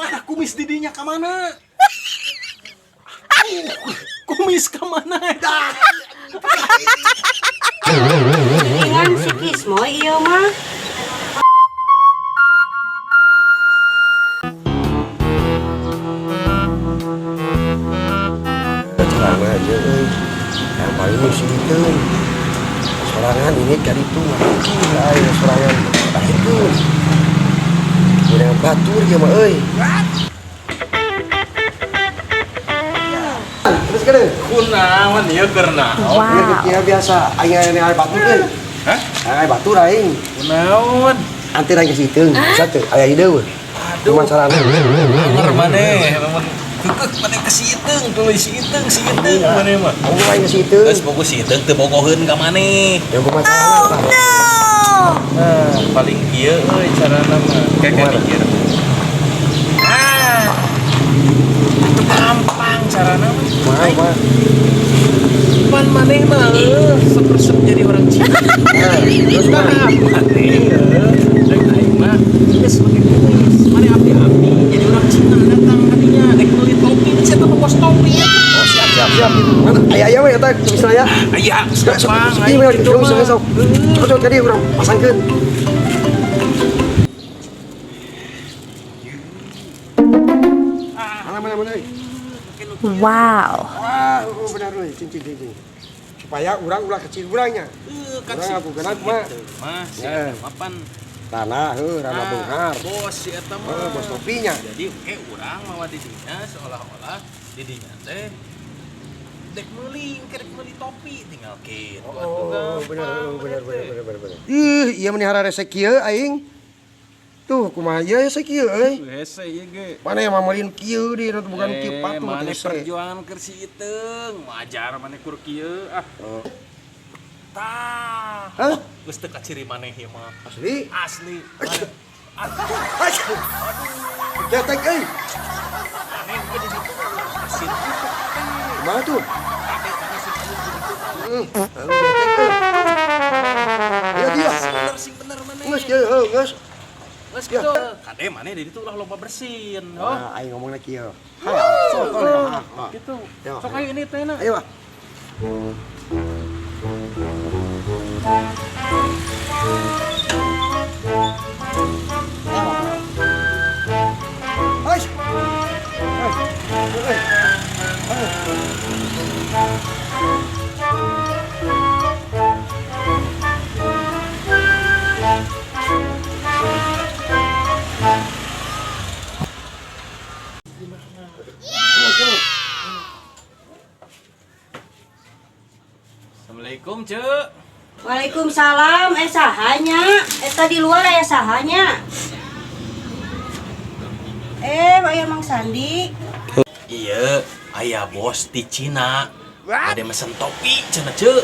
Mana kumis didinya ke mana? Kumis ke mana? Dengan si Kismo iya mah. Terang aja yang paling itu sorangan ini dari itu ayo sorangan itu udah batur ya mah terus kan Kunaon ieu keur naon? biar biasa aing air batur kan Hah? air batur aing Kunaon? antir aing ke situ satu aya ide we Aduh, sarana anger maneh, lamun kekeh maneh ke sieuteung, tuluy sieuteung maneh mah. aku aing ke situ Geus bogo sieuteung teu bogoheun ka maneh. yang kumasalah Nah, paling kieu euy carana mah. Kayak mikir. Itu gampang carana mah. mah Pan maneh mah resep jadi orang Cina. terus mah Maneh deuk aing mah geus make kumis. Maneh api-api jadi orang Cina datang kadinya dek meuli topi saya teh bos topi. Oh siap. mana aya we eta misalnya Aya, gampang. Ini mah gitu sok. Cocok tadi urang pasangkeun. Mana. Wow. Wah, benar euy, cincin. Supaya urang ulah kecil urangnya. Urang aku kenal mah. Mas, Ya. mapan Tanah rana beunghar. bos si eta mah. Bos topinya. Jadi urang mawa di dinya seolah-olah di dinya teh dek meuli topi tinggal kitu. Oh, benar. Ih, ieu menihara resek kieu aing. Tuh, kumaha ieu resek kieu euy. Hese ieu ge. Mana yang mamelin kieu di bukan kieu patuh Maneh resek. perjuangan keur si iteung, ajar maneh kur kieu ah. Tah. Hah? Geus teu kaciri maneh ieu mah. Asli. Asli. Jetek euy. Maneh ke di ditu asin. Mana tuh? Ya dia. Sing bener maneh. Geus kieu, geus. Geus kitu. Kade maneh di ditu ulah loba bersin. Oh, Nah, aing ngomongna kieu. gitu. Ya. Sok ayo ini teh na. Ayo, Pak. Assalamualaikum, Cuk. Waalaikumsalam. Sahanya. Eta di luar aya sahanya. Aya Mang Sandi. Iya, aya bos di Cina. Ada mesen topi cenah, Cuk.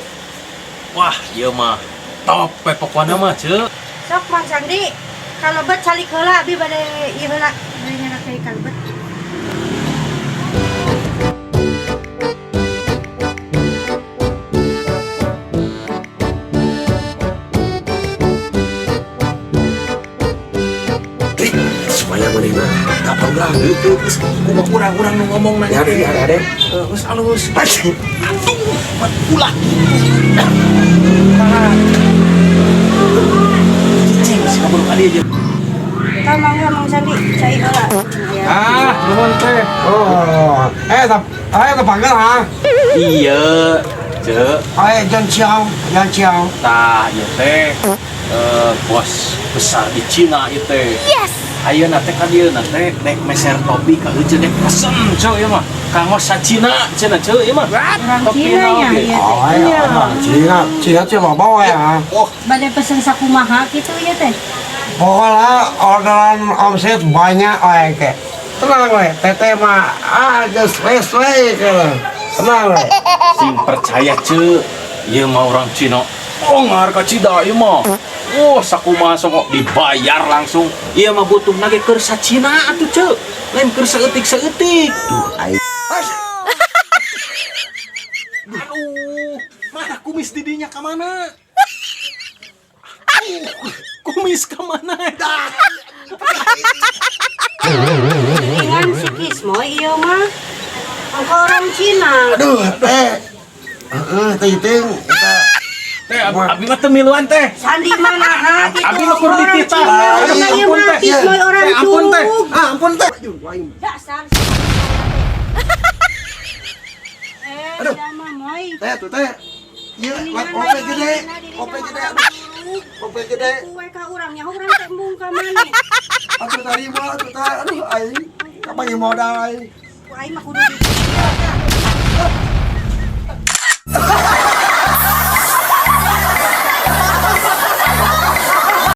Wah, ieu mah top we pokona mah, Cuk. Sok Mang Sandi. Kalebet salik heula abi bade ieu heula. Bade nyarak deui kalebet. Supaya manehna dapat urang. Geus kumaha urang-urang nu ngomong nanya teh. Ada. Geus alus. Aduh, mat ulah. Cicing, si kabur kali aja. Kan mangga Mang Sandi cai heula. Nuhun teh. Oh, teh panggil ha. Iya, Cuk. Jan Ciao. Tah, ieu teh bos besar di Cina ieu teh. Yes. Ayeuna teh ka dieu teh dek meser topi ka heuceul dek pesen Cuk ieu mah. Kangos sa Cina cenah Cuk ieu mah. Orang Topi Cina nya naon ieu Oh, teh. Cina mah bawa ya. Oh, Bade pesen sakumaha kitu ieu teh. Pokoknya orderan omset banyak ke. Tenang we, teteh mah geus wes we kalau. Tenang we. sing percaya Cuk. Ieu mah orang Cina. Oh, harga cida ieu mah. Oh, sakumaha sok dibayar langsung. Ieu mah butuhna ge keur sa Cina atuh Cuk. Lain keur saeutik-saeutik. Ai. Aduh, mana kumis didinya ke mana? Kumis ke mana? Bismoy iya mah. Engkau orang Cina. Aduh, teh. Ting. Teh abi mah teu miluan teh. Sandi mana gitu. Abi mah kudu dititah. Aduh, Aduh, iya ampun, mah teh. Bismoy orang Teh, ampun, teh. Cuk. Ampun teh. Dasar. Aduh. Ya mah moy. Teh tuh teh. Iya, kopi gede. Kopi gede. Kue ka urangnya urang teh embung ka maneh. Atuh tadi mah atuh teh. Aduh aing. Kapan modal aing? Ku aing mah kudu di.